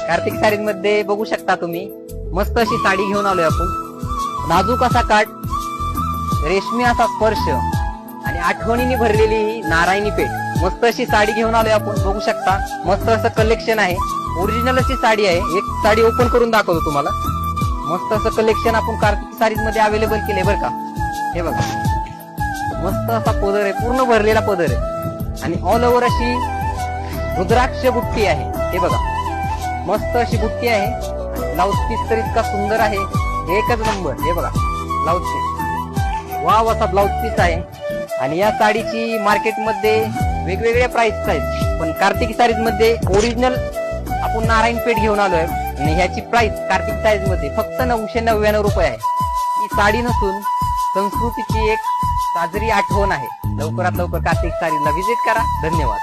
Kartik sarees मध्ये बघू शकता तुम्ही, मस्त अशी साडी घेऊन आलोय आपण. नाजूक असा काठ, रेशमी असा स्पर्श आणि आठवणीने भरलेली ही नारायणी पेठ. मस्त अशी साडी घेऊन आलोय आपण, बघू शकता. मस्त असं कलेक्शन आहे, ओरिजिनल अशी साडी आहे. एक साडी ओपन करून दाखवतो तुम्हाला. मस्त असं कलेक्शन आपण कार्तिक साडीज मध्ये अवेलेबल केले बरं का. हे बघा, मस्त असा पदर आहे, पूर्ण भरलेला पदर आहे आणि ऑल ओव्हर अशी रुद्राक्ष बुट्टी आहे. हे बघा, मस्त अशी बुट्टी आहे. ब्लाउज पीस तर इतका सुंदर आहे, एकच नंबर. हे बघा ब्लाउज पीस, वाव असा ब्लाउज पीस आहे. आणि या साडीची मार्केटमध्ये वेगवेगळ्या प्राइस आहेत, पण कार्तिक साडीज मध्ये ओरिजिनल आपण नारायण पेठ घेऊन आलोय आणि ह्याची प्राइस कार्तिक साडीज मध्ये फक्त 999 रुपये आहे. ही साडी नसून संस्कृतीची एक साजरी आठवण आहे. लवकरात लवकर कार्तिक साडीजला व्हिजिट करा. धन्यवाद.